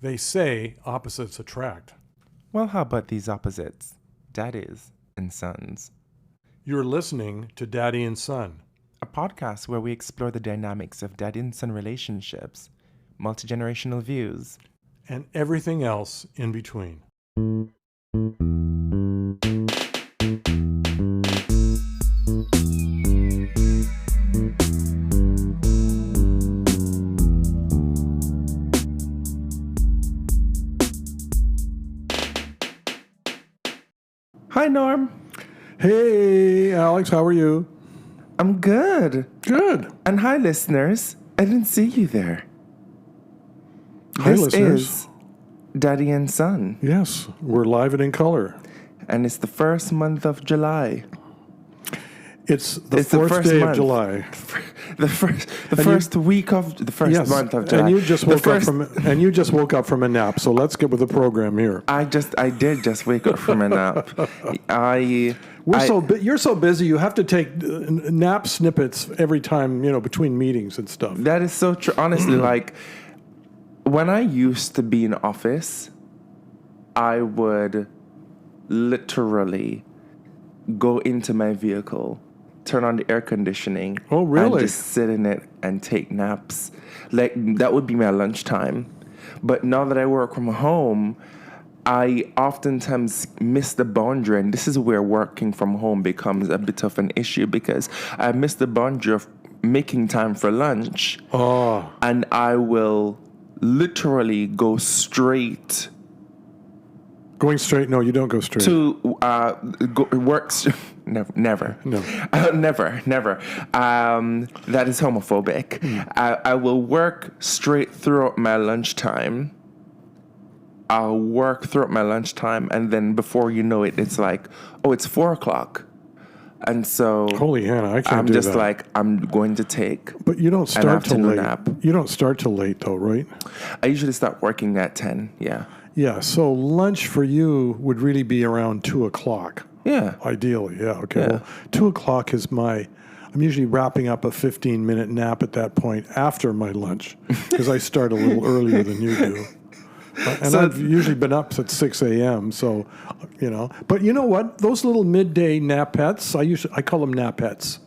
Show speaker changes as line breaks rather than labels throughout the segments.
They say opposites attract.
Well, how about these opposites? Daddies and sons.
You're listening to Daddy and Son.
A podcast where we explore the dynamics of daddy and son relationships, multi-generational views,
And everything else in between.
Hi, Norm.
Hey, Alex, how are you?
I'm good.
Good.
And hi, listeners. I didn't see you there.
Hi,
This
listeners.
is Daddy and Son,
Yes, we're live and in color.
and it's the first month of July.
It's the
It's the
fourth
first
day
month.
of July.
The first week of the first
Yes,
month of July.
and you just
The
woke
first-
up from a nap. So let's get with the program here.
I did just wake up from a nap.
You're so busy. You have to take nap snippets every time, between meetings and stuff.
That is so true. Honestly, like when I used to be in office, I would literally go into my vehicle, turn on the air conditioning.
Oh, really?
And just sit in it and take naps. Like that would be my lunchtime. But now that I work from home, I oftentimes miss the boundary, and this is where working from home becomes a bit of an issue because I miss the boundary of making time for lunch.
Oh,
And I will literally go straight
going straight? No, you don't go straight.
to work. Never.
No.
Never. That is homophobic. I will work straight throughout my lunchtime. I'll work throughout my lunchtime, and then before you know it, it's like, oh, it's 4:00. And so
Holy Hannah, I can't
I'm
do
just
that.
like, I'm going to take
But you don't start till
afternoon
late.
nap.
You don't start till late, though, right?
I usually start working at 10. Yeah.
Yeah. So lunch for you would really be around 2:00.
Yeah.
Ideally, yeah. Okay.
Yeah.
Well, 2:00 is I'm usually wrapping up a 15-minute nap at that point after my lunch because I start a little earlier than you do. And
So-
I've usually been up at 6 a.m. So, But you know what? Those little midday napettes, I call them napettes.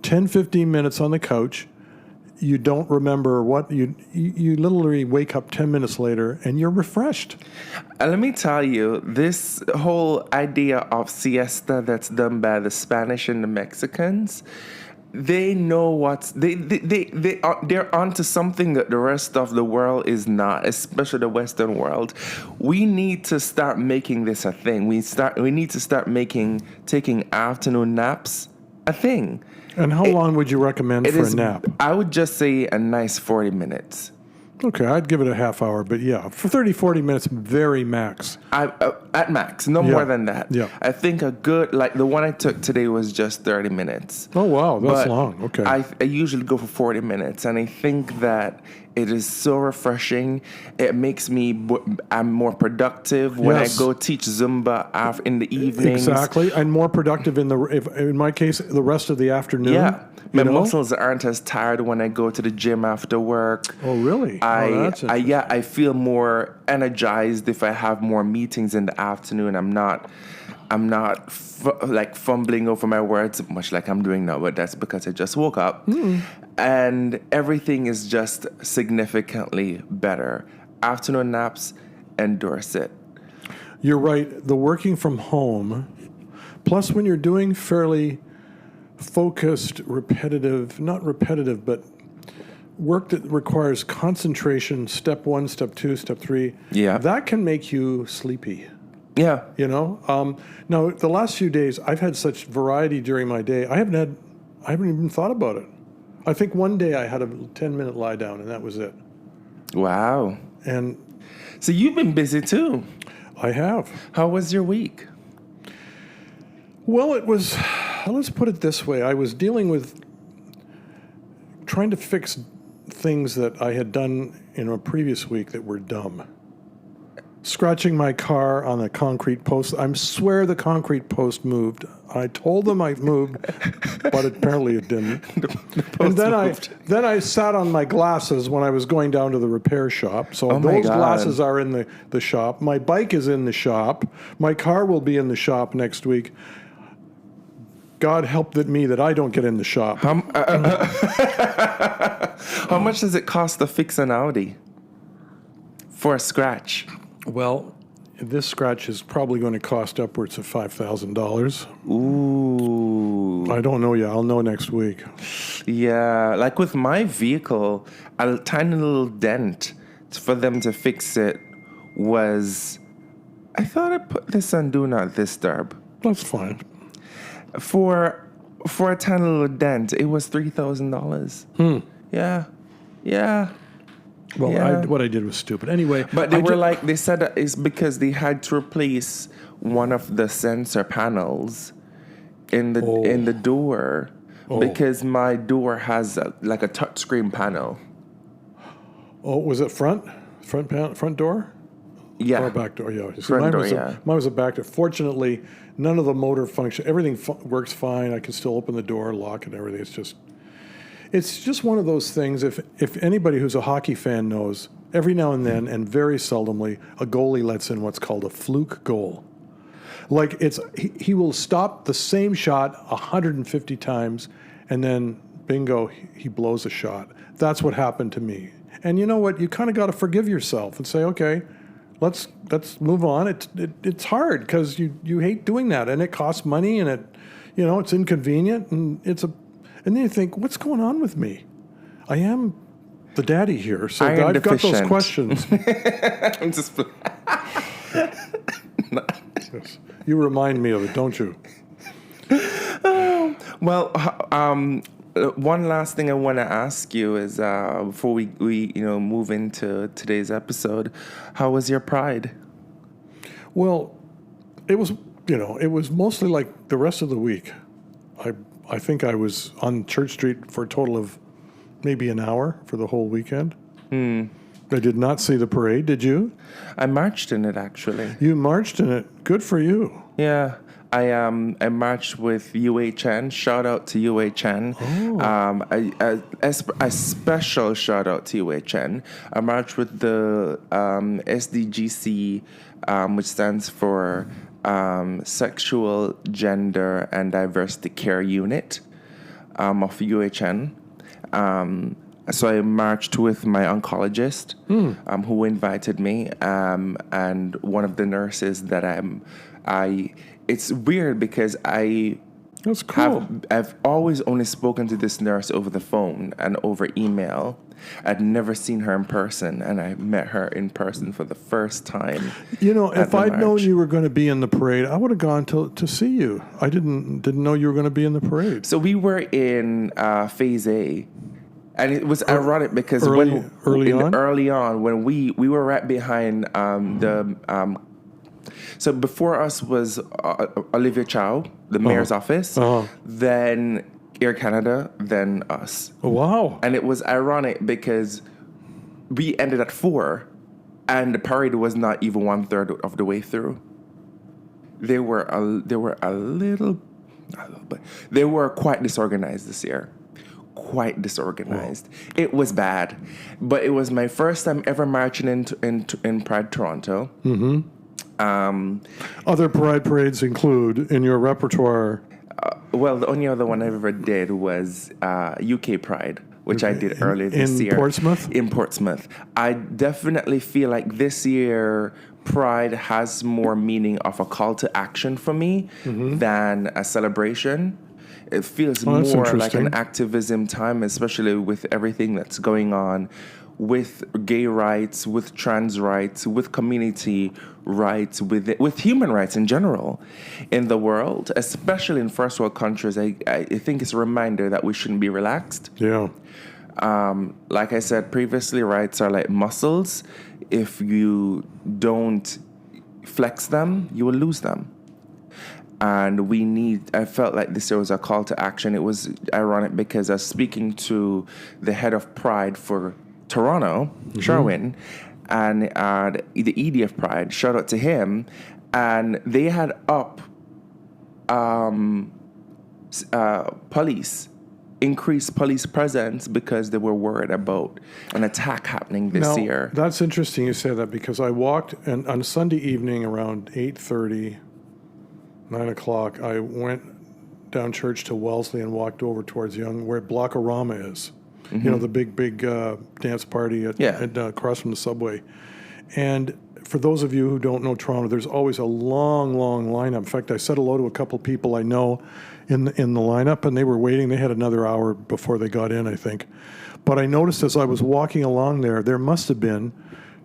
10, 15 minutes on the couch. You don't remember what you literally wake up 10 minutes later and you're refreshed.
And let me tell you, this whole idea of siesta that's done by the Spanish and the Mexicans, they know they're onto something that the rest of the world is not, especially the Western world. We need to start making this a thing. We need to start taking afternoon naps a thing.
And how long would you recommend for a nap?
I would just say a nice 40 minutes.
Okay, I'd give it a half hour, but yeah, for 30, 40 minutes, very max.
At max, no
Yeah.
more than that.
Yeah.
I think a good, like the one I took today was just 30 minutes.
Oh, wow, that's
But
long. Okay.
I usually go for 40 minutes, and I think that it is so refreshing. It makes I'm more productive when
Yes.
I go teach Zumba in the evenings.
Exactly, and more productive in my case, the rest of the afternoon.
Yeah. My
you know?
muscles aren't as tired when I go to the gym after work.
Oh, really? That's interesting.
I feel more energized if I have more meetings in the afternoon. I'm not fumbling over my words much like I'm doing now, but that's because I just woke up. And everything is just significantly better. Afternoon naps, endorse it.
You're right. The working from home, plus when you're doing fairly focused, not repetitive, but work that requires concentration, step 1, step 2, step 3,
Yeah.
that can make you sleepy.
Yeah.
Now, the last few days, I've had such variety during my day. I haven't even thought about it. I think one day I had a 10-minute lie down, and that was it.
Wow.
And
So you've been busy too.
I have.
How was your week?
Well, let's put it this way. I was dealing with trying to fix things that I had done in a previous week that were dumb. scratching my car on a concrete post. I swear the concrete post moved. I told them I moved, but apparently it didn't. And then I sat on my glasses when I was going down to the repair shop. So those glasses are in the shop. My bike is in the shop. My car will be in the shop next week. God help me that I don't get in the shop.
How much does it cost to fix an Audi for a scratch?
Well, this scratch is probably going to cost upwards of $5,000.
Ooh.
I don't know yet. I'll know next week.
Yeah, like with my vehicle, a tiny little dent for them to fix it was... I thought I put this on Do Not Disturb.
That's fine.
For a tiny little dent, it was $3,000. Yeah.
Well, what I did was stupid. Anyway,
but they said that it's because they had to replace one of the sensor panels in the door because my door has a touchscreen panel.
Oh, was it front door?
Yeah.
Or back door? Yeah.
Front door,
mine was a back door. Fortunately, none of the motor function. Everything works fine. I can still open the door, lock, and everything. It's just one of those things. If anybody who's a hockey fan knows, every now and then, and very seldomly, a goalie lets in what's called a fluke goal. Like he will stop the same shot 150 times, and then bingo, he blows a shot. That's what happened to me. And you know what? You kind of got to forgive yourself and say, okay, let's move on. It's hard because you hate doing that, and it costs money, and it's inconvenient, and and then you think, what's going on with me? I am the daddy here, so I've got those questions.
I'm just...
Yes. You remind me of it, don't you?
Well, one last thing I want to ask you is before we move into today's episode, how was your Pride?
Well, it was mostly like the rest of the week. I think I was on Church Street for a total of maybe an hour for the whole weekend. I did not see the parade. Did you?
I marched in it, actually.
You marched in it. Good for you.
Yeah. I marched with UHN. Shout out to UHN. A special shout out to UHN. I marched with the SDGC, which stands for Sexual, Gender, and Diversity Care Unit of UHN. So I marched with my oncologist, who invited me, and one of the nurses that It's weird because
That's cool.
I've always only spoken to this nurse over the phone and over email. I'd never seen her in person, and I met her in person for the first time.
If I'd known you were going to be in the parade, I would have gone to see you. I didn't know you were going to be in the parade.
So we were in Phase A, and it was ironic because
early on
when we were right behind So before us was Olivia Chow, the mayor's office, then Air Canada, then us.
Oh, wow.
And it was ironic because we ended at 4, and the parade was not even 1/3 of the way through. They were quite disorganized this year. Quite disorganized. Wow. It was bad, but it was my first time ever marching in Pride Toronto.
Mm-hmm. Other Pride parades include in your repertoire.
Well, the only other one I ever did was UK Pride, which I did earlier this year. In Portsmouth. I definitely feel like this year Pride has more meaning of a call to action for me than a celebration. It feels more like an activism time, especially with everything that's going on with gay rights, with trans rights, with community rights, with human rights in general in the world, especially in first world countries. I think it's a reminder that we shouldn't be relaxed.
Yeah.
Like I said previously, rights are like muscles. If you don't flex them, you will lose them. And I felt like this year was a call to action. It was ironic because I was speaking to the head of Pride for Toronto, Sherwin, and the EDF Pride. Shout out to him. And they had up increased police presence because they were worried about an attack happening this year.
That's interesting you say that, because I walked, and on Sunday evening around 8:30, 9 o'clock, I went down church to Wellesley and walked over towards where Blockorama is. You know, the big dance party across from the subway. And for those of you who don't know Toronto, there's always a long lineup. In fact, I said hello to a couple people I know in the lineup, and they were waiting. They had another hour before they got in, I think. But I noticed as I was walking along there must have been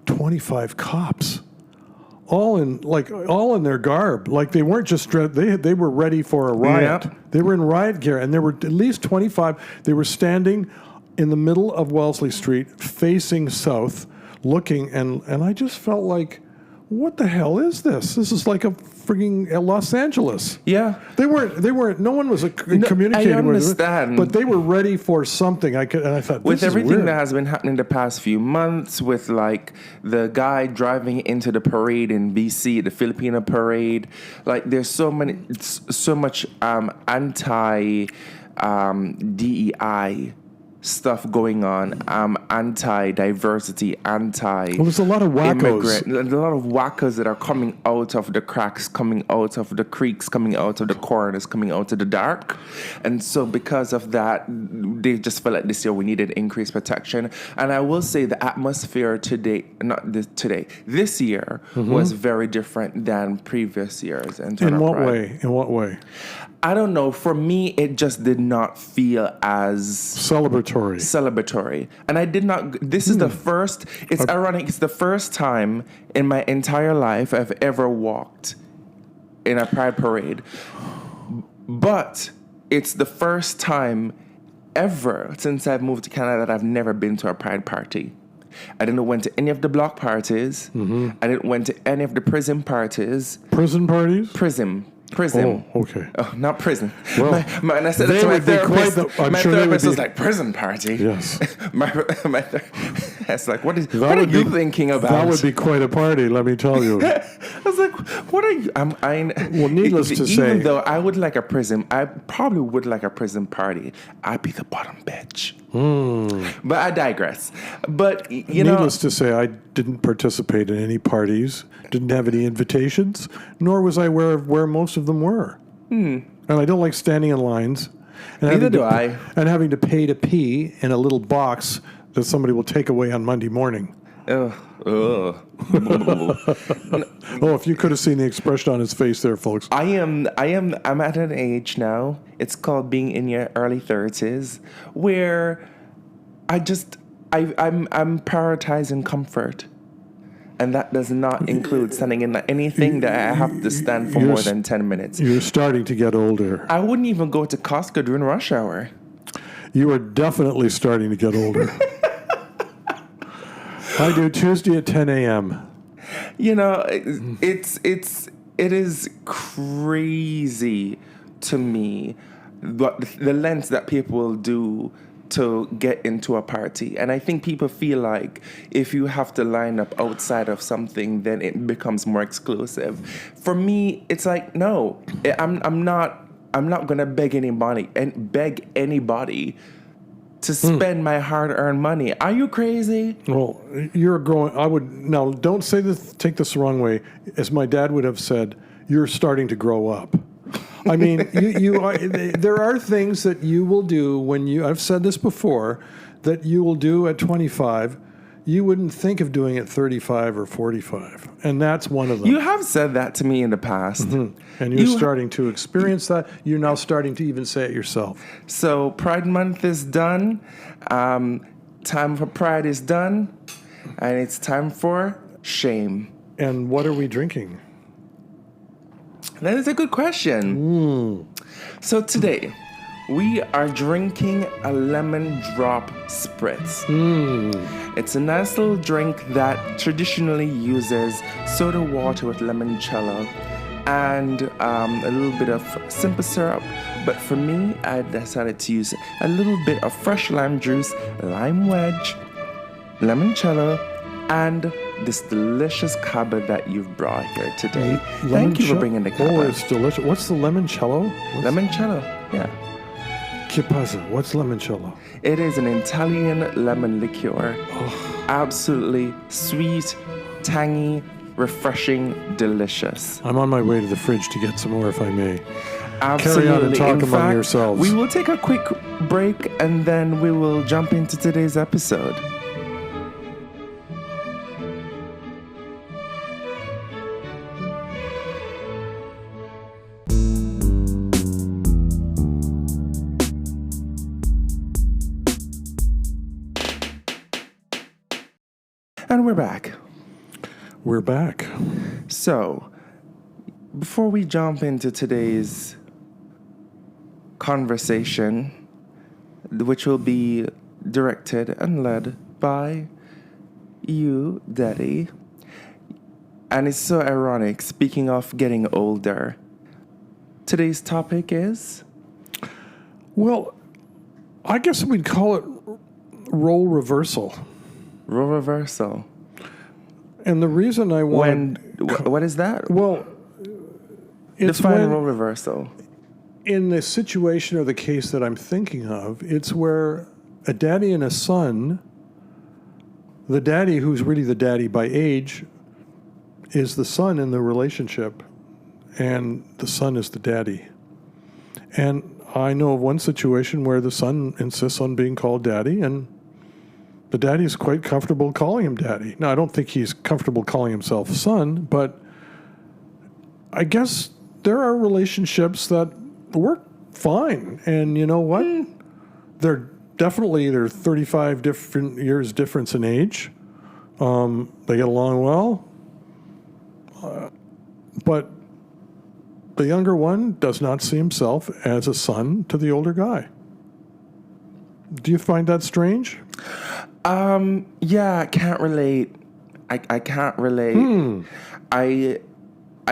25 cops, all in their garb. Like they weren't just dressed. They were ready for a riot.
Yep.
They were in riot gear, and there were at least 25. They were standing in the middle of Wellesley Street, facing south, looking, and I just felt like, what the hell is this? This is like a frigging Los Angeles.
Yeah.
They weren't, no one was communicating
I understand.
with them, but they were ready for something. I thought,
with
this
everything
is weird.
that has been happening the past few months, with like the guy driving into the parade in BC, the Filipino parade, like there's so much anti DEI stuff going on, anti-diversity,
Well, there's a lot of wackos.
a lot of wackos that are coming out of the cracks, coming out of the creeks, coming out of the corners, coming out of the dark. And so because of that, they just felt like this year we needed increased protection. And I will say the atmosphere this year was very different than previous years.
In what way?
I don't know. For me, it just did not feel as celebratory. And I did not. This is the first. It's ironic. It's the first time in my entire life I've ever walked in a pride parade. But it's the first time ever since I've moved to Canada that I've never been to a pride party. I didn't went to any of the block parties. I didn't went to any of the prison parties.
Prison parties?
Prison.
Oh, okay.
Oh, not prison.
Well,
and I said that to my therapist. My therapist was like, prison party?
Yes.
It's like, what are you thinking about?
That would be quite a party, let me tell you.
I was like, what are you?
Well, needless to say.
Even though I probably would like a prison party, I'd be the bottom bitch. But I digress. But,
needless to say, I didn't participate in any parties, didn't have any invitations, nor was I aware of where most of them were. And I don't like standing in lines.
Neither do I.
And having to pay to pee in a little box that somebody will take away on Monday morning.
Oh,
if you could have seen the expression on his face there, folks.
I'm at an age now, it's called being in your early 30s, where I'm prioritizing comfort. And that does not include standing in anything that I have to stand for more than 10 minutes.
You're starting to get older.
I wouldn't even go to Costco during rush hour.
You are definitely starting to get older. I do Tuesday at 10 a.m.
It is crazy to me the lengths that people will do to get into a party. And I think people feel like if you have to line up outside of something, then it becomes more exclusive. For me, it's like, no, I'm not gonna beg anybody to spend my hard-earned money. Are you crazy?
Well, don't say this, take this the wrong way. As my dad would have said, you're starting to grow up. I mean, there are things that you will do I've said this before, that you will do at 25, you wouldn't think of doing at 35 or 45. And that's one of them.
You have said that to me in the past.
And you're starting to experience that. You're now starting to even say it yourself.
So Pride Month is done. Time for Pride is done. And it's time for shame.
And what are we drinking?
That is a good question. So today, we are drinking a lemon drop spritz. It's a nice little drink that traditionally uses soda water with limoncello and a little bit of simple syrup. But for me, I decided to use a little bit of fresh lime juice, lime wedge, limoncello, and this delicious cava that you've brought here today. Thank you for bringing the cava.
Oh, it's delicious. What's the limoncello?
Limoncello, yeah.
Che pasa? What's limoncello?
It is an Italian lemon liqueur. Absolutely sweet, tangy, refreshing, delicious.
I'm on my way to the fridge to get some more, if I may.
Absolutely.
Carry on and talk
In
among
fact,
yourselves.
We will take a quick break and then we will jump into today's episode. And we're back.
We're back.
So, before we jump into today's conversation, which will be directed and led by you, Daddy, and it's so ironic, speaking of getting older, today's topic is?
Well, I guess we'd call it role reversal.
Role reversal.
And the reason I want...
What is that?
Well, it's
Define
when,
role reversal.
in the situation or the case that I'm thinking of, it's where a daddy and a son, the daddy who's really the daddy by age, is the son in the relationship, and the son is the daddy. And I know of one situation where the son insists on being called daddy, and the daddy is quite comfortable calling him daddy. Now, I don't think he's comfortable calling himself son, but I guess there are relationships that work fine. And you know what? They're 35 different years difference in age. They get along well. But the younger one does not see himself as a son to the older guy. Do you find that strange?
Yeah, I can't relate. I can't relate. I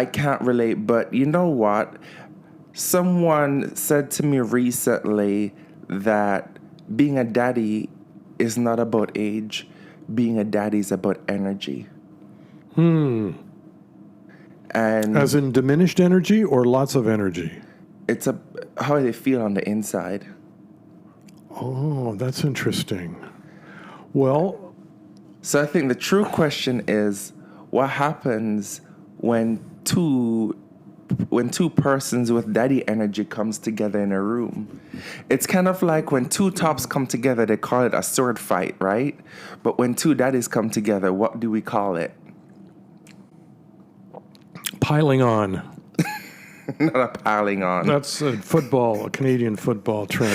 can't relate, but you know what? Someone said to me recently that being a daddy is not about age. Being a daddy is about energy. And
As in diminished energy or lots of energy?
it's how they feel on the inside.
Oh, that's interesting. Well,
So I think the true question is, what happens when two persons with daddy energy comes together in a room? It's kind of like when two tops come together, they call it a sword fight, right? But when two daddies come together, what do we call it?
piling on.
Not a piling on.
That's a Canadian football term.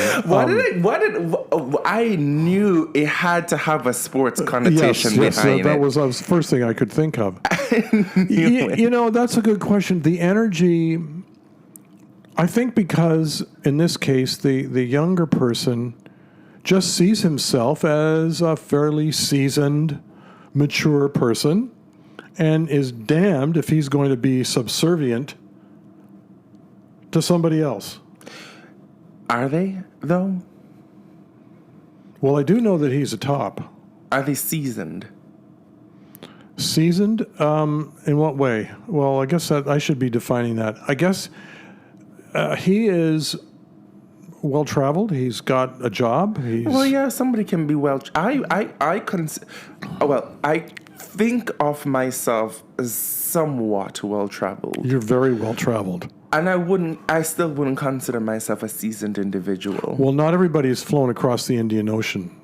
I knew it had to have a sports connotation behind
that
it.
was the first thing I could think of. You know, that's a good question. The energy, I think because in this case, the younger person just sees himself as a fairly seasoned, mature person and is damned if he's going to be subservient to somebody else.
Are they, though?
Well, I do know that he's a top.
Are they seasoned?
Seasoned? In what way? Well, I guess that I should be defining that. I guess he is well-traveled. He's got a job.
Well, yeah, somebody can be I think of myself as somewhat well-traveled.
You're very well-traveled.
And I still wouldn't consider myself a seasoned individual.
Well, not everybody has flown across the Indian Ocean.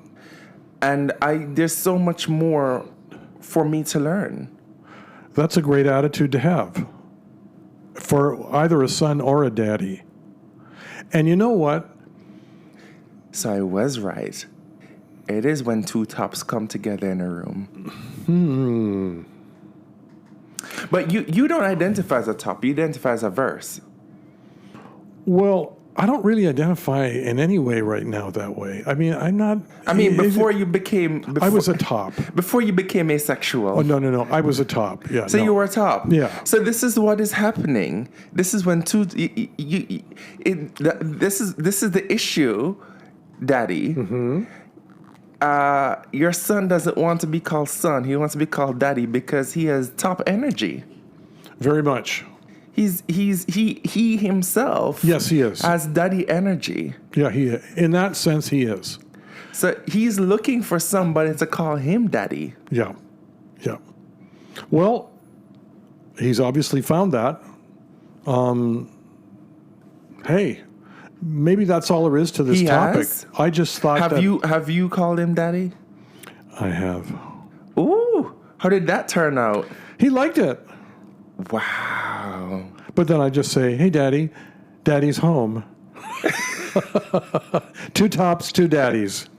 And there's so much more for me to learn.
That's a great attitude to have for either a son or a daddy. And you know what?
So I was right. It is when two tops come together in a room. But you don't identify as a top. You identify as a verse.
Well, I don't really identify in any way right now that way. I mean, I'm not...
Before you became...
I was a top.
Before you became asexual.
Oh, no. I was a top. Yeah.
So you were a top.
Yeah.
So this is what is happening. This is when two... This is the issue, Daddy. Mm-hmm. your son doesn't want to be called son. He wants to be called daddy because he has top energy.
Very much.
He himself.
Yes, he is.
Has daddy energy.
Yeah, in that sense, he is.
So he's looking for somebody to call him daddy.
Yeah. Yeah. Well, he's obviously found that. Hey, maybe that's all there is to this topic.
Has?
I just thought
Have you called him daddy?
I have.
Ooh, how did that turn out?
He liked it.
Wow.
But then I just say, hey, Daddy, Daddy's home. 2 tops, 2 daddies.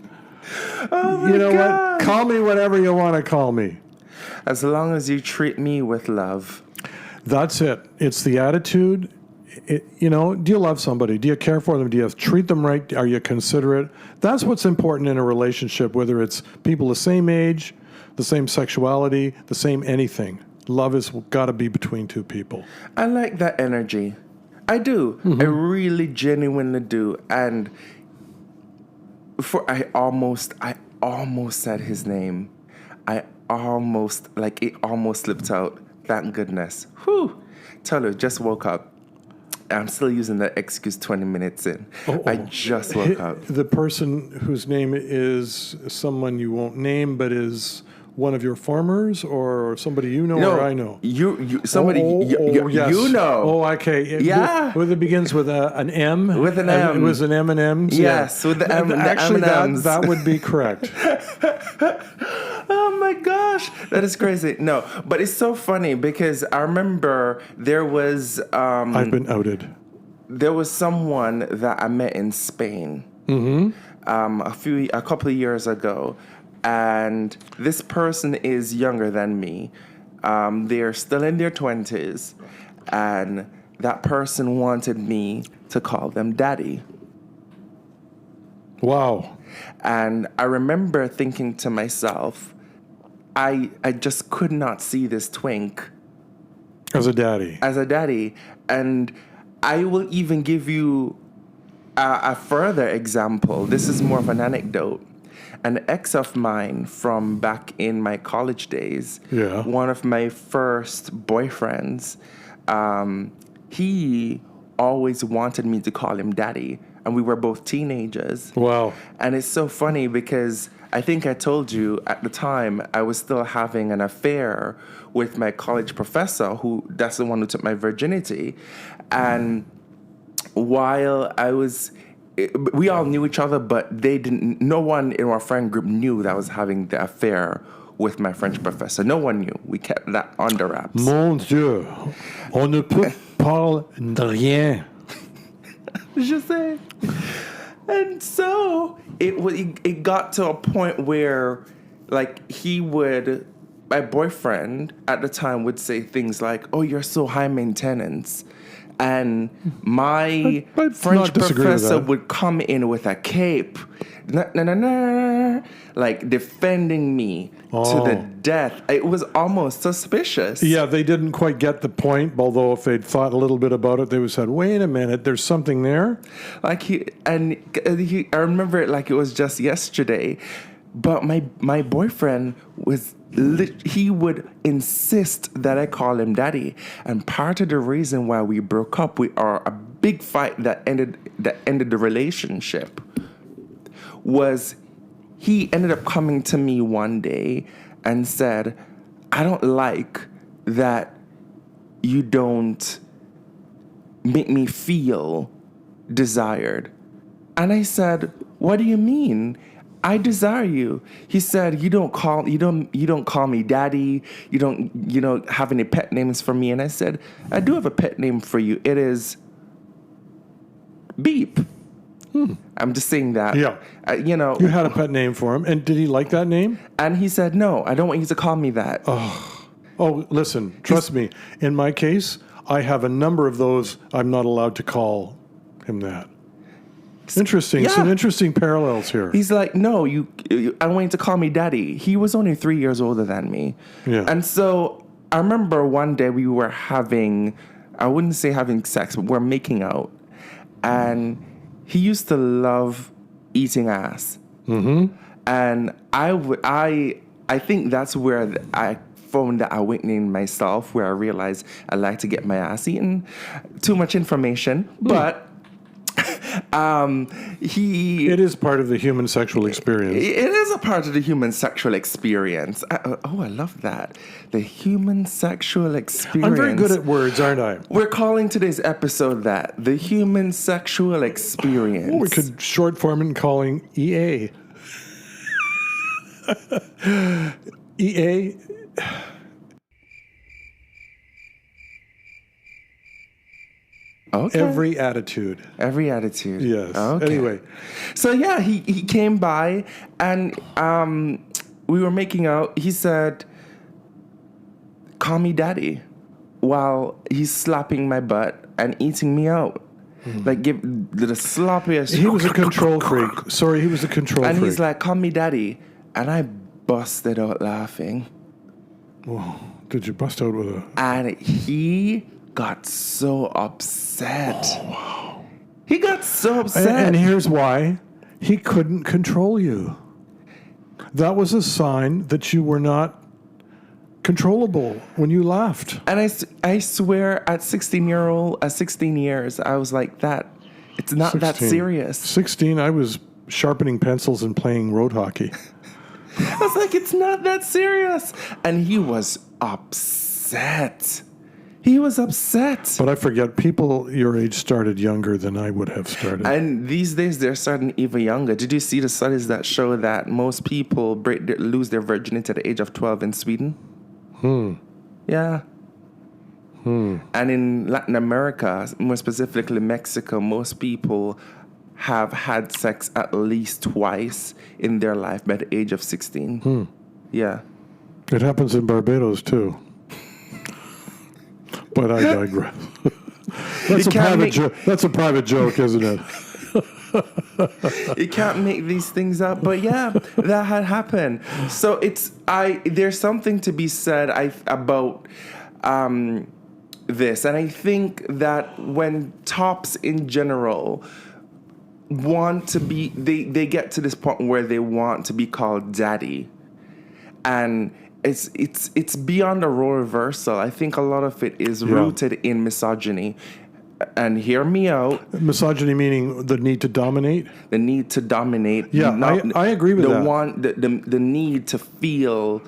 Oh my
You know
God.
what? Call me whatever you want to call me.
As long as you treat me with love.
That's it. It's the attitude. Do you love somebody? Do you care for them? Do you treat them right? Are you considerate? That's what's important in a relationship, whether it's people the same age, the same sexuality, the same anything. Love has got to be between 2 people.
I like that energy. I do. I really genuinely do. And I almost said his name. It almost slipped out. Thank goodness. Whew. Tell her, just woke up. I'm still using that excuse 20 minutes in. I just woke up.
The person whose name is someone you won't name, but is one of your farmers or somebody you know or I know?
Somebody
yes.
you know.
Oh, okay. It begins with an M.
With an M.
It was an M&M's.
Yes, with the M.
Actually,
the M&Ms.
that would be correct.
Oh my gosh, that is crazy. No, but it's so funny because I remember there was
I've been outed.
There was someone that I met in Spain a couple of years ago, and this person is younger than me. They're still in their 20s, and that person wanted me to call them daddy.
Wow.
And I remember thinking to myself, I just could not see this twink
As a daddy.
And I will even give you a further example. This is more of an anecdote. An ex of mine from back in my college days, one of my first boyfriends, he always wanted me to call him daddy. And we were both teenagers.
Wow.
And it's so funny because I think I told you at the time I was still having an affair with my college professor, that's the one who took my virginity. And while we all knew each other, but no one in our friend group knew that I was having the affair with my French professor. No one knew. We kept that under wraps.
Mon Dieu. On ne peut parler de rien.
Je sais. And so it got to a point where, like, my boyfriend at the time would say things like, "Oh, you're so high maintenance," and my
I'd
French
not disagree with
professor
that.
would come in with a cape, like defending me to the death. It was almost suspicious.
Yeah, they didn't quite get the point, although if they'd thought a little bit about it, they would have said, wait a minute, there's something there.
Like I remember it like it was just yesterday. But my boyfriend he would insist that I call him daddy. And part of the reason why we broke up, a big fight that ended the relationship, was he ended up coming to me one day and said, "I don't like that you don't make me feel desired." And I said, "What do you mean? I desire you." He said, you don't call me daddy. You don't have any pet names for me." And I said, "I do have a pet name for you. It is Beep." I'm just saying that.
Yeah. You had a pet name for him. And did he like that name?
And he said, "No, I don't want you to call me that."
Oh, listen, trust me. In my case, I have a number of those. I'm not allowed to call him that. Interesting.
Yeah.
Some interesting parallels here.
He's like, "No, I don't want you to call me daddy." He was only 3 years older than me.
Yeah.
And so I remember one day we were I wouldn't say having sex, but we're making out. And he used to love eating ass. Mm-hmm. And I think that's where I found that awakening myself, where I realized I like to get my ass eaten. Too much information, but
It is part of the human sexual experience.
it is a part of the human sexual experience. I love that. The human sexual experience.
I'm very good at words, aren't I?
We're calling today's episode that. The human sexual experience.
We could short form it and calling EA. EA.
Okay.
Every attitude.
Yes.
Okay. Anyway.
So yeah, he came by and we were making out. He said, "Call me daddy," while he's slapping my butt and eating me out. Like give the sloppiest.
He was a control freak. Sorry, he was a control freak.
And he's like, "Call me daddy," and I busted out laughing.
Whoa. Did you bust out with a...
And he got so upset. Oh, wow. He got so upset.
And here's why. He couldn't control you. That was a sign that you were not controllable when you laughed.
And I swear at 16 years, I was like that. It's not 16. That serious.
16, I was sharpening pencils and playing road hockey.
I was like, it's not that serious. And he was upset.
But I forget, people your age started younger than I would have started.
And these days, they're starting even younger. Did you see the studies that show that most people lose their virginity at the age of 12 in Sweden? Yeah. And in Latin America, more specifically Mexico, most people have had sex at least twice in their life by the age of 16. Yeah.
It happens in Barbados, too. But I digress. That's a private joke, isn't it?
You can't make these things up, but yeah, that had happened. So there's something to be said about this, and I think that when tops in general want to be, they get to this point where they want to be called daddy, and it's beyond a role reversal. I think a lot of it is rooted in misogyny. And hear me out.
Misogyny meaning the need to dominate?
The need to dominate.
Yeah, I agree with that.
The need to feel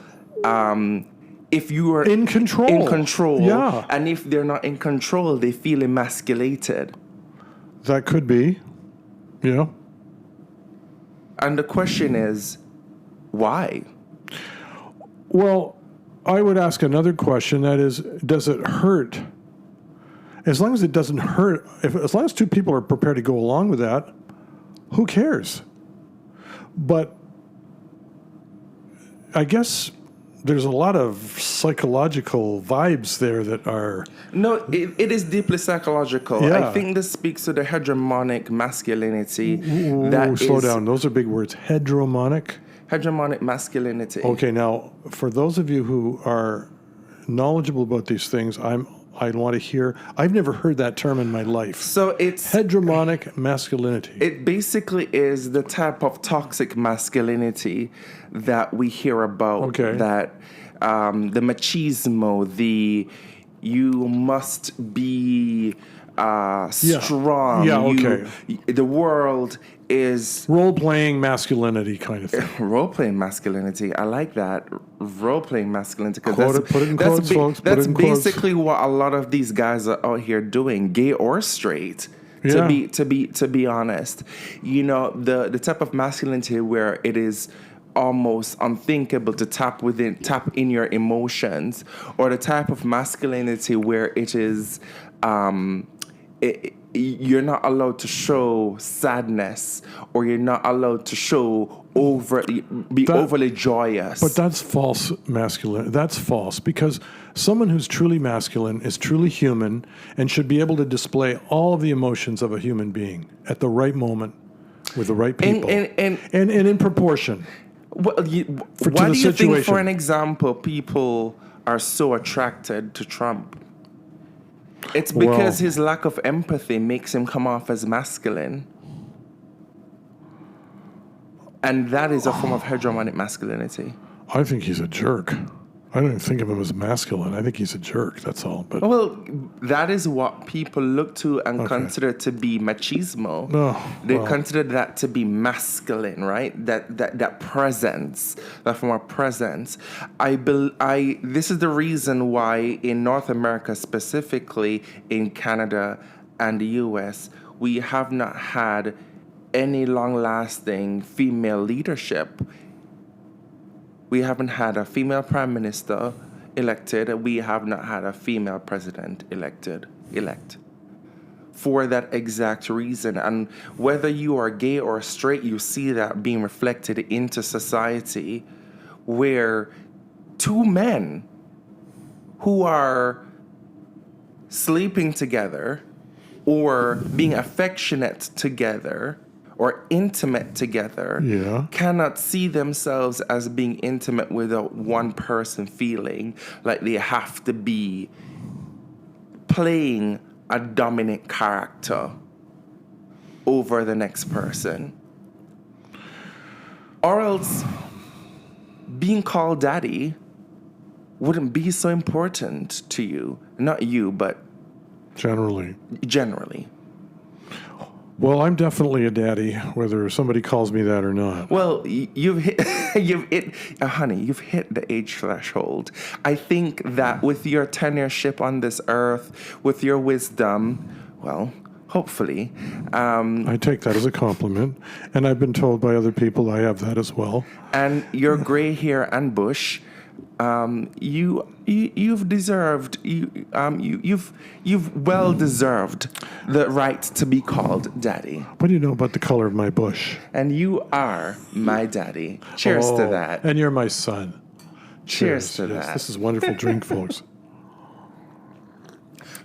if you are
in control.
In control.
Yeah.
And if they're not in control, they feel emasculated.
That could be. Yeah.
And the question is, why?
Well, I would ask another question, that is, does it hurt? As long as it doesn't hurt, as long as two people are prepared to go along with that, who cares? But I guess there's a lot of psychological vibes there that are...
No, it is deeply psychological.
Yeah.
I think this speaks to the hegemonic masculinity.
Slow down. Those are big words. Hegemonic?
Hegemonic masculinity.
Okay, now, for those of you who are knowledgeable about these things, I want to hear... I've never heard that term in my life.
So it's...
Hegemonic masculinity.
It basically is the type of toxic masculinity that we hear about.
Okay.
That the machismo, the you must be strong.
Yeah, okay.
The world is...
Role-playing masculinity kind of thing.
Role-playing masculinity. I like that. Role-playing masculinity.
Put it in quotes, folks.
That's basically what a lot of these guys are out here doing, gay or straight.
Yeah.
To be honest, you know, the type of masculinity where it is almost unthinkable to tap in your emotions, or the type of masculinity where it is you're not allowed to show sadness, or you're not allowed to show overly joyous.
But that's false masculine. That's false, because someone who's truly masculine is truly human and should be able to display all of the emotions of a human being at the right moment with the right people and in proportion.
Why do you think, for an example, people are so attracted to Trump? It's because his lack of empathy makes him come off as masculine. And that is a form of hegemonic masculinity.
I think he's a jerk. I don't even think of him as masculine. I think he's a jerk, that's all. But
Well, that is what people look to and consider to be machismo. They consider that to be masculine, right? That presence, that form of presence. This is the reason why in North America, specifically in Canada and the US, we have not had any long-lasting female leadership. We haven't had a female prime minister elected. We have not had a female president elect. For that exact reason. And whether you are gay or straight, you see that being reflected into society where two men who are sleeping together or being affectionate together or intimate together cannot see themselves as being intimate without one person feeling like they have to be playing a dominant character over the next person. Or else being called daddy wouldn't be so important to you. Not you, but
generally. Well, I'm definitely a daddy, whether somebody calls me that or not.
Well, you've hit, honey, you've hit the age threshold. I think that with your tenureship on this earth, with your wisdom, well, hopefully.
I take that as a compliment, and I've been told by other people I have that as well.
And your gray hair and bush, you've well deserved the right to be called daddy.
What do you know about the color of my bush?
And you are my daddy. Cheers to that.
And you're my son.
Cheers to that.
This is a wonderful drink, folks.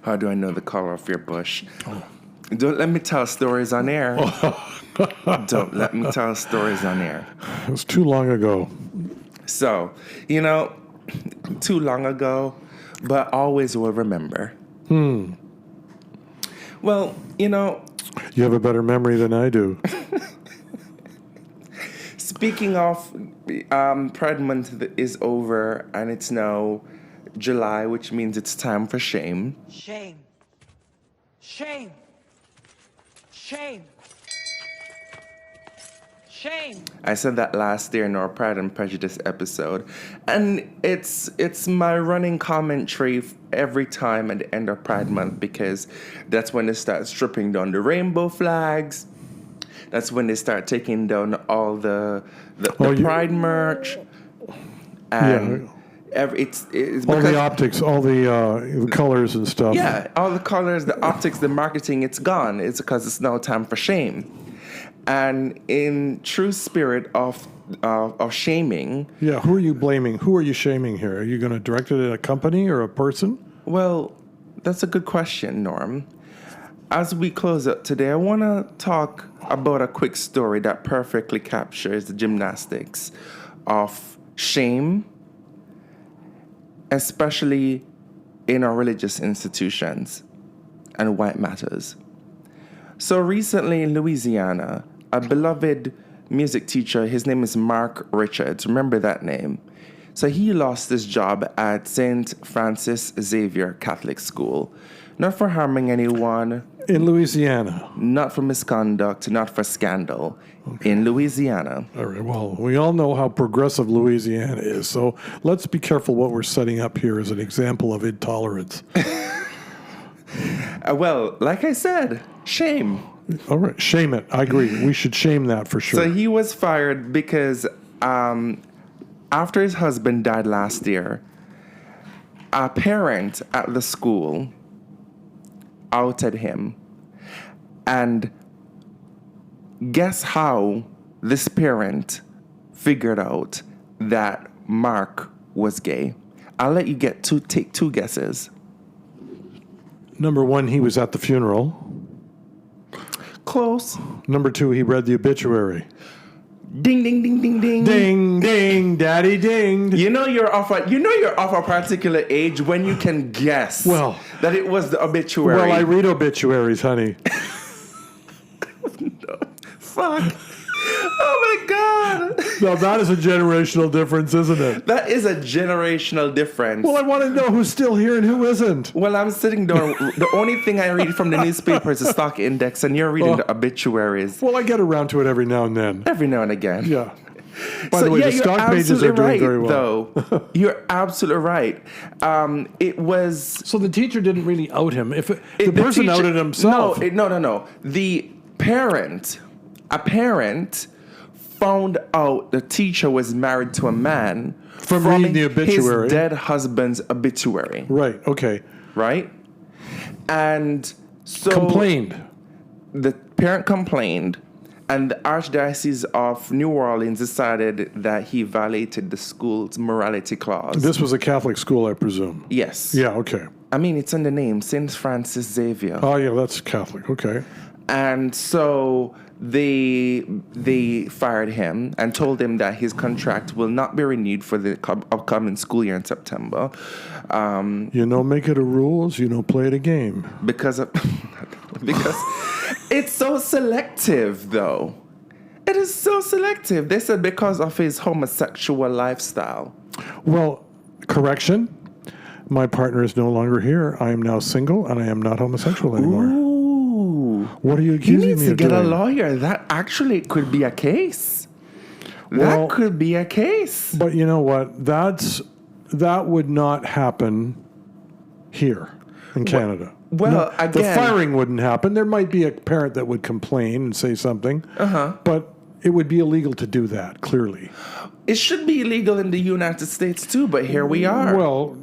How do I know the color of your bush? Don't let me tell stories on air. Don't let me tell stories on air.
It was too long ago.
So, too long ago, but always will remember. Well,
You have a better memory than I do.
Speaking of, Pride Month is over, and it's now July, which means it's time for shame.
Shame. Shame. Shame. Shame.
I said that last year in our Pride and Prejudice episode, and it's my running commentary every time at the end of Pride Month, because that's when they start stripping down the rainbow flags. That's when they start taking down all the Pride merch, and it's
all the optics, all the colors and stuff.
Yeah, all the colors, the optics, the marketing. It's gone. It's because it's now time for shame. And in true spirit of shaming...
Yeah, who are you blaming? Who are you shaming here? Are you going to direct it at a company or a person?
Well, that's a good question, Norm. As we close up today, I want to talk about a quick story that perfectly captures the gymnastics of shame, especially in our religious institutions and why it matters. So recently in Louisiana, a beloved music teacher, his name is Mark Richards. Remember that name. So he lost his job at St. Francis Xavier Catholic School. Not for harming anyone.
In Louisiana.
Not for misconduct, not for scandal. Okay. In Louisiana.
All right, well, we all know how progressive Louisiana is, so let's be careful what we're setting up here as an example of intolerance.
Well, like I said, shame.
All right, shame it. I agree. We should shame that for sure.
So he was fired because after his husband died last year, a parent at the school outed him. And guess how this parent figured out that Mark was gay? I'll let you take two guesses.
Number one, he was at the funeral.
Close.
Number two, he read the obituary.
Ding, ding, ding, ding, ding.
Ding, ding, daddy dinged.
You know you're off a particular age when you can guess that it was the obituary.
Well, I read obituaries, honey.
No. Fuck. Oh Oh my God.
Now, that is a generational difference, isn't it?
That is a generational difference.
Well, I want to know who's still here and who isn't.
Well, I'm sitting down. The only thing I read from the newspaper is the stock index, and you're reading the obituaries
Well, I get around to it every now and then.
every now and again.
Yeah. By the way, the stock pages are doing very well.
Though. You're absolutely right. It was...
So the teacher didn't really out him. If the person
teacher,
outed himself.
No. A parent found out the teacher was married to a man
From reading the obituary.
his dead husband's obituary.
Right, okay.
Right? And so...
Complained.
The parent complained, and the Archdiocese of New Orleans decided that he violated the school's morality clause.
This was a Catholic school, I presume.
Yes.
Yeah, okay.
I mean, it's in the name, St. Francis Xavier.
Oh, yeah, that's Catholic. Okay.
And so they fired him and told him that his contract will not be renewed for the upcoming school year in September.
Make it a rules, play it a game.
Because it's so selective, though. It is so selective. They said because of his homosexual lifestyle.
Well, correction. My partner is no longer here. I am now single, and I am not homosexual anymore.
Ooh.
What are you
He
accusing
needs
me
to
of
get
doing?
a lawyer. That actually could be a case.
Well,
That could be a case.
But you know what? That would not happen here in Canada.
Well,
the
again...
firing wouldn't happen. There might be a parent that would complain and say something. But it would be illegal to do that, clearly.
It should be illegal in the United States too, but here we are.
Well...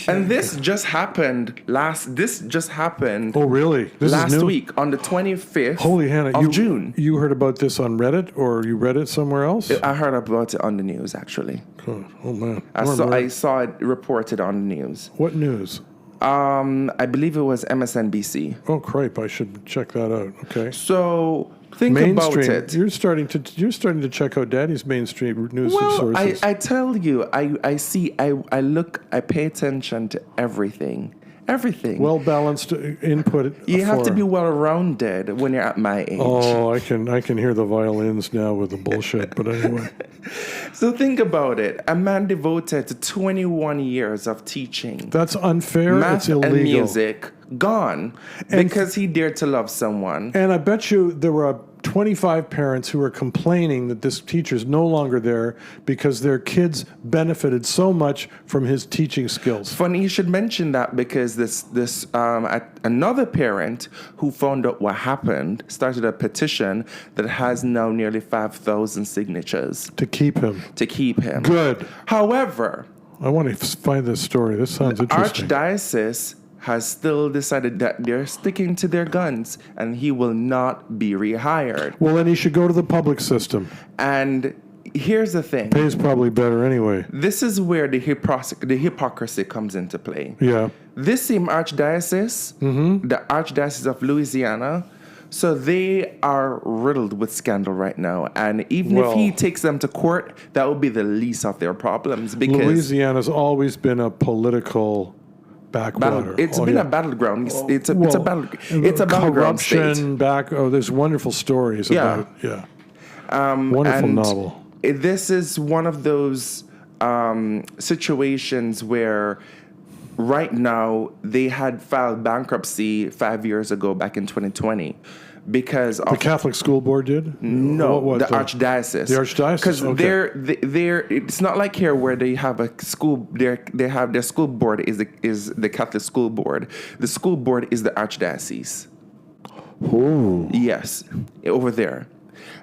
And this just happened
Oh, really? This is
last
new?
week on the 25th
Holy Hannah,
of June.
You heard about this on Reddit, or you read it somewhere else?
I heard about it on the news, actually.
Oh man.
I saw it reported on the news.
What news?
I believe it was MSNBC.
Oh, cripe, I should check that out. Okay.
So think about it.
You're starting to check out Daddy's mainstream news sources.
I tell you, I see, I look, I pay attention to everything. Everything.
Well balanced input.
You have to be well rounded when you're at my age.
Oh, I can hear the violins now with the bullshit. But anyway.
So think about it. A man devoted to 21 years of teaching.
That's unfair.
Math
it's illegal.
and music gone because he dared to love someone.
And I bet you there were 25 parents who are complaining that this teacher's no longer there because their kids benefited so much from his teaching skills.
Funny you should mention that because this another parent who found out what happened started a petition that has now nearly 5,000 signatures
To keep him. Good.
However,
I want to find this story. This sounds interesting.
Archdiocese has still decided that they're sticking to their guns and he will not be rehired.
Well, then he should go to the public system.
And here's the thing.
Pays probably better anyway.
This is where the hypocrisy comes into play.
Yeah.
This same archdiocese, the Archdiocese of Louisiana, so they are riddled with scandal right now. And even if he takes them to court, that will be the least of their problems. Because
Louisiana's always been a political backwater.
It's been a battleground. It's a battleground state.
There's wonderful stories about it. Yeah. Wonderful novel.
This is one of those situations where right now they had filed bankruptcy 5 years ago, back in 2020. Because
the Catholic School Board did?
No, the Archdiocese.
The Archdiocese,
because they're. It's not like here where they have a school. They have their school board is the Catholic School Board. The school board is the Archdiocese.
Oh.
Yes, over there.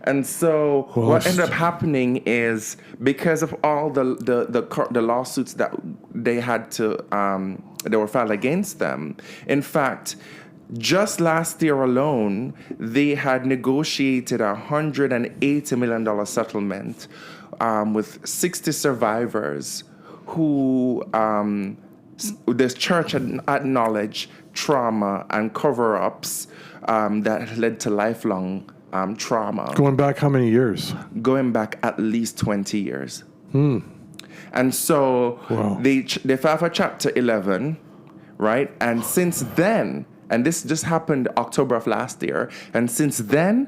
And so what ended up happening is because of all the lawsuits that they had to that were filed against them. In fact, just last year alone, they had negotiated a $180 million settlement with 60 survivors who this church had acknowledged trauma and cover-ups that led to lifelong trauma.
Going back how many years?
Going back at least 20 years. And so they filed for Chapter 11, right? And since then, and this just happened October of last year, and since then,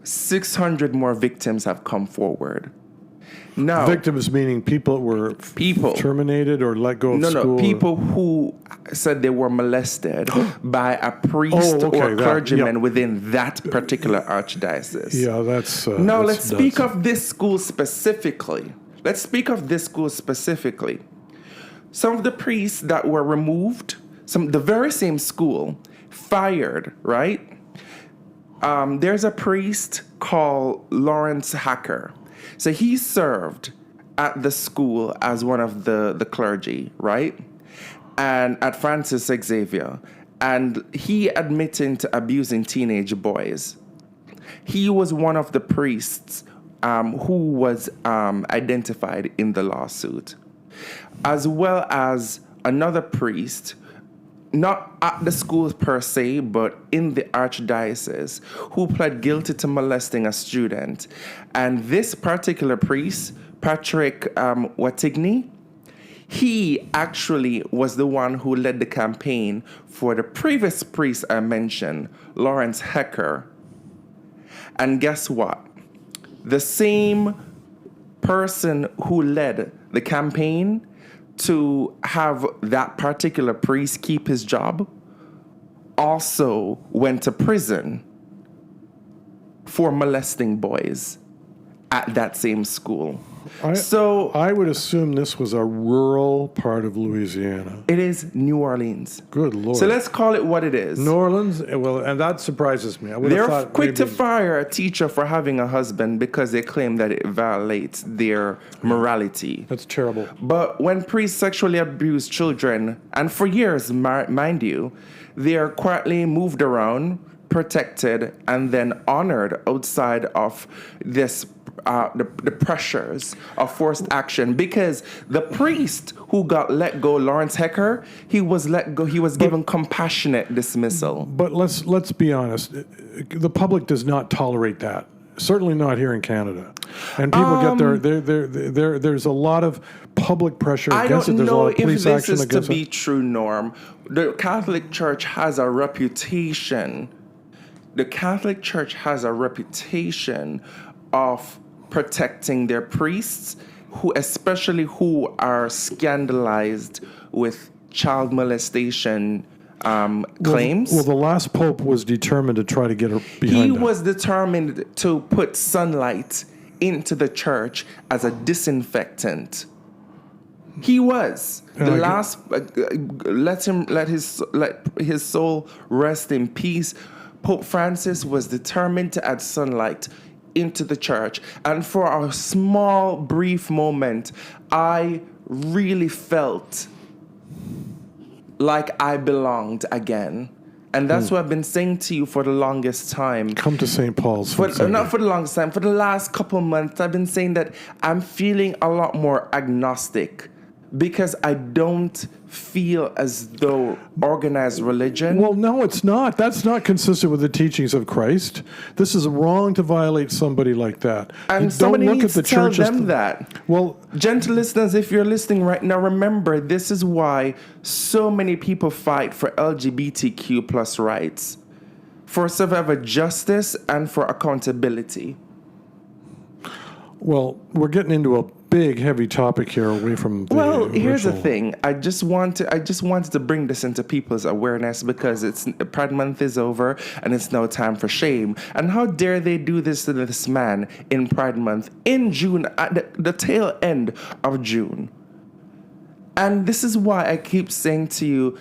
600 more victims have come forward. Now,
Victims meaning people that were terminated or let go of school?
people who said they were molested by a priest or clergyman within that particular archdiocese.
Yeah, that's...
now, let's speak of this school specifically. Some of the priests that were removed, the very same school, fired, right? There's a priest called Lawrence Hacker. So he served at the school as one of the clergy, right? And at Francis Xavier. And he admitted to abusing teenage boys. He was one of the priests who was identified in the lawsuit, as well as another priest, not at the school per se, but in the archdiocese, who pled guilty to molesting a student. And this particular priest, Patrick Wattigny, he actually was the one who led the campaign for the previous priest I mentioned, Lawrence Hecker. And guess what? The same person who led the campaign to have that particular priest keep his job also went to prison for molesting boys at that same school.
I would assume this was a rural part of Louisiana.
It is New Orleans.
Good Lord.
So let's call it what it is.
New Orleans? Well, and that surprises me.
They're quick to fire a teacher for having a husband because they claim that it violates their morality.
That's terrible.
But when priests sexually abuse children, and for years, mind you, they are quietly moved around, protected, and then honored outside of this the pressures of forced action, because the priest who got let go, Lawrence Hecker, he was let go. He was given compassionate dismissal.
But let's be honest. The public does not tolerate that. Certainly not here in Canada. And people get there's a lot of public pressure against it. There's a lot of police action against it. I don't know if this is to be true, Norm. The Catholic Church has a reputation. The Catholic Church has a reputation of protecting their priests, especially who are scandalized with child molestation claims. Well, the last pope was determined to try to get her behind.
He was determined to put sunlight into the church as a disinfectant. He was the last. Let his soul rest in peace. Pope Francis was determined to add sunlight into the church. And for a small, brief moment, I really felt like I belonged again. And that's what I've been saying to you for the longest time.
Come to St. Paul's.
Not for the longest time. For the last couple months, I've been saying that I'm feeling a lot more agnostic, because I don't feel as though organized religion...
Well, no, it's not. That's not consistent with the teachings of Christ. This is wrong to violate somebody like that.
And somebody needs to tell them that.
Well,
gentle listeners, if you're listening right now, remember, this is why so many people fight for LGBTQ plus rights, for survivor justice, and for accountability.
Well, we're getting into a big, heavy topic here away from the
here's the
ritual.
thing. I just wanted to bring this into people's awareness, because Pride Month is over and it's now time for shame. And how dare they do this to this man in Pride Month in June, at the tail end of June. And this is why I keep saying to you,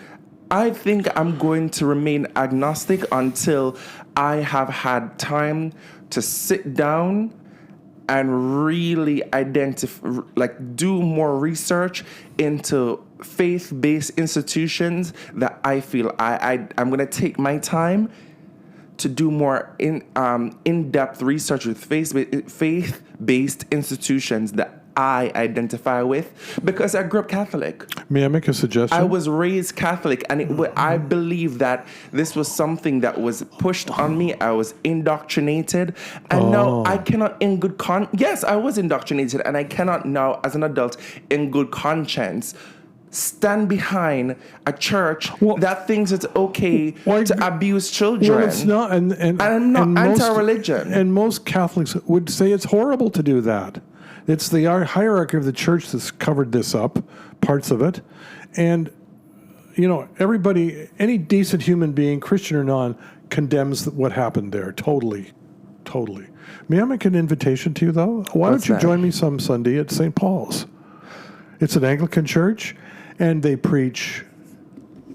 I think I'm going to remain agnostic until I have had time to sit down and really do more research into faith-based institutions that I feel I'm going to take my time to do more in-depth research with faith-based institutions that I identify with, because I grew up Catholic.
May I make a suggestion?
I was raised Catholic, and I believe that this was something that was pushed on me. I was indoctrinated, and now I cannot in good yes, I was indoctrinated, and I cannot now, as an adult, in good conscience, stand behind a church
Well,
that thinks it's okay
why-
to abuse children.
Well, it's not, and
I'm not
most-
anti-religion.
And most Catholics would say it's horrible to do that. It's the hierarchy of the church that's covered this up, parts of it, and everybody, any decent human being, Christian or non, condemns what happened there. Totally. May I make an invitation to you though? Why
What's
don't you
that?
join me some Sunday at St. Paul's? It's an Anglican church, and they preach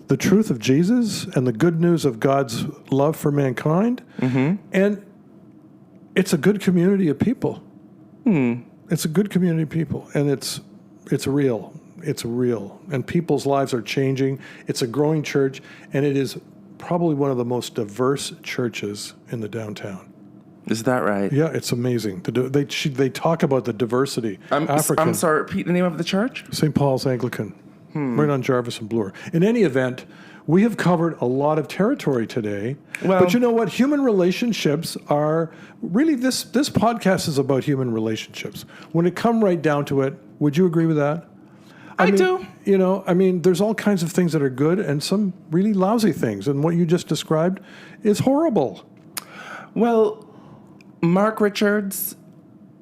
the truth of Jesus and the good news of God's love for mankind. Mm-hmm. And it's a good community of people. It's a good community of people, and it's real. It's real, and people's lives are changing. It's a growing church, and it is probably one of the most diverse churches in the downtown.
Is that right?
Yeah, it's amazing. They talk about the diversity.
I'm sorry, repeat the name of the church?
St. Paul's Anglican, right on Jarvis and Bloor. In any event, we have covered a lot of territory today.
Well-
but you know what? Human relationships are really, this podcast is about human relationships. When it come right down to it, would you agree with that?
I do.
There's all kinds of things that are good and some really lousy things. And what you just described is horrible.
Well, Mark Richards,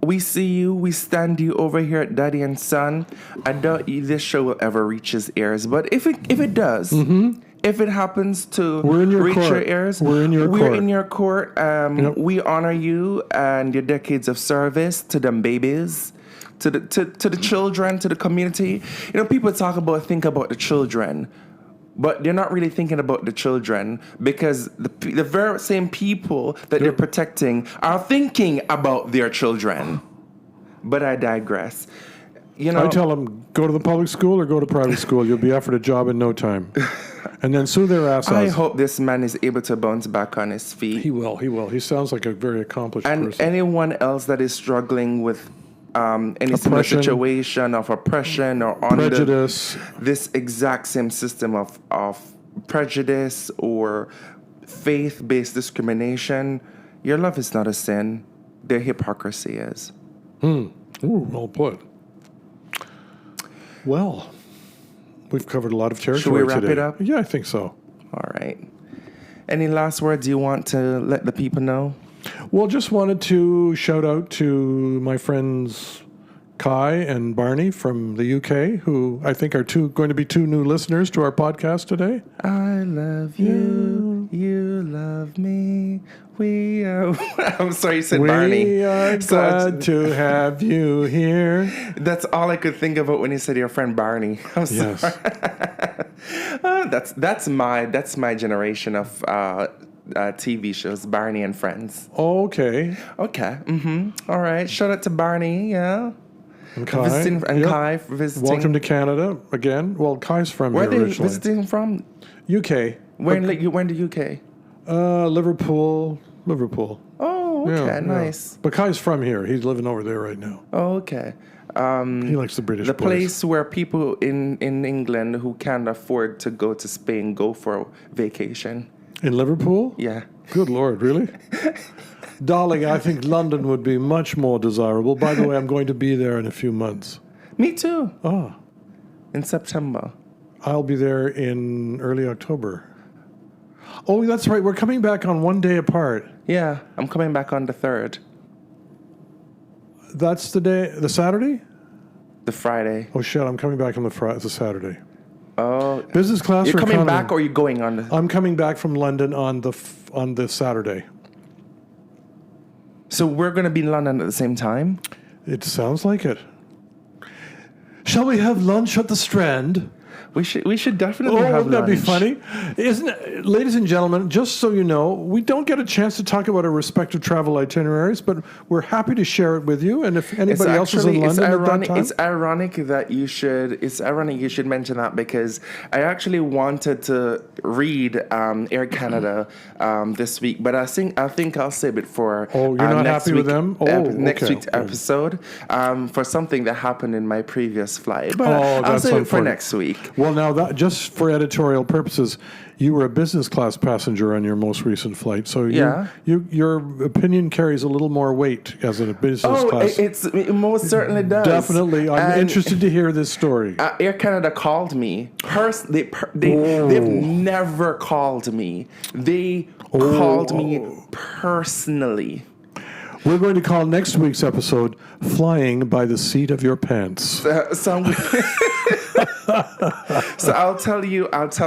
we see you. We stand you over here at Daddy and Son. I doubt this show will ever reach his ears, but if it does, if it happens to
We're in your
reach
court.
your ears,
We're in your court.
in your court.
Yep.
We honor you and your decades of service to them babies. To the children, to the community. People think about the children, but they're not really thinking about the children because the very same people that they're protecting are thinking about their children. But I digress.
I tell them, go to the public school or go to private school. You'll be offered a job in no time. And then sue their ass
I
out.
hope this man is able to bounce back on his feet.
He will. He sounds like a very accomplished
And
person.
anyone else that is struggling with any similar
Oppression.
situation of oppression or under
Prejudice.
this exact same system of prejudice or faith-based discrimination, your love is not a sin. Their hypocrisy is.
Ooh, well put. Well, we've covered a lot of territory
Should we wrap
today.
it up?
Yeah, I think so.
All right. Any last words you want to let the people know?
Well, just wanted to shout out to my friends Kai and Barney from the UK, who I think are going to be two new listeners to our podcast today.
I love you. You love me. We are. I'm sorry, you said Barney.
We are
So
glad to have you here.
that's all I could think about when you said your friend Barney. I'm sorry.
Yes.
That's my generation of TV shows, Barney and Friends.
Okay.
Okay. All right. Shout out to Barney. Yeah.
And Kai.
Visiting, and
Yep.
Kai for visiting.
Welcome to Canada again. Well, Kai's from
Where are
here
they
originally.
visiting from?
UK.
Where in the UK?
Liverpool.
Oh, okay.
Yeah,
Nice.
Yeah. But Kai's from here. He's living over there right now.
Oh, okay.
He likes the British
The
boys.
place where people in England who can't afford to go to Spain go for vacation.
In Liverpool?
Yeah.
Good Lord, really? Darling, I think London would be much more desirable. By the way, I'm going to be there in a few months.
Me too.
Oh,
In September.
I'll be there in early October. Oh, that's right. We're coming back on one day apart.
Yeah, I'm coming back on the 3rd,
That's the Saturday?
the Friday.
Oh, shit, I'm coming back on the Saturday.
Oh,
Business class
you're
or
coming
economy?
back or you're going on the...
I'm coming back from London on the Saturday.
So we're going to be in London at the same time?
It sounds like it. Shall we have lunch at the Strand?
We should definitely have
wouldn't that be
lunch.
funny? Isn't it, ladies and gentlemen, just so you know, we don't get a chance to talk about our respective travel itineraries, but we're happy to share it with you. And if anybody else is in London at that time,
It's ironic that you should mention that because I actually wanted to read Air Canada this week, but I think I'll save it for
Oh, you're not
next
happy with
week-
them? Oh,
next
okay.
week's episode for something that happened in my previous flight. But
Oh,
I'll
that's
save it for
unfortunate.
next week.
Well, now that just for editorial purposes, you were a business class passenger on your most recent flight, so your opinion carries a little more weight as a business class.
It most certainly does.
Definitely, I'm
And
interested to hear this story.
Air Canada called me. They've never called me. They called me personally.
We're going to call next week's episode "Flying by the Seat of Your Pants."
So I'll tell you about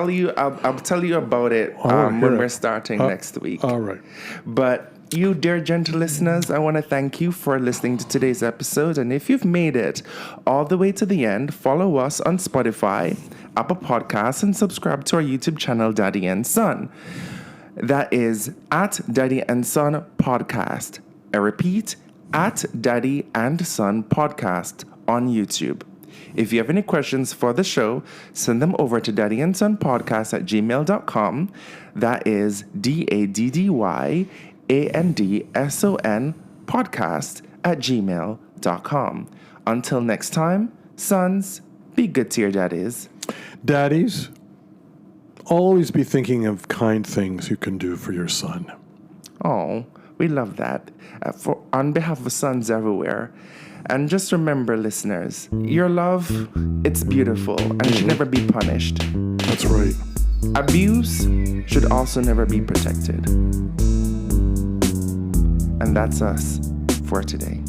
it when we're starting next week.
All right.
But you, dear gentle listeners, I want to thank you for listening to today's episode. And if you've made it all the way to the end, follow us on Spotify, Apple Podcasts, and subscribe to our YouTube channel, Daddy and Son. That is at Daddy and Son Podcast. I repeat, at Daddy and Son Podcast on YouTube. If you have any questions for the show, send them over to daddyandsonpodcast@gmail.com. That is DADDYANDSON podcast@gmail.com. Until next time, sons, be good to your daddies.
Daddies, always be thinking of kind things you can do for your son.
Oh, we love that. On behalf of sons everywhere. And just remember, listeners, your love, it's beautiful and should never be punished.
That's right.
Abuse should also never be protected. And that's us for today.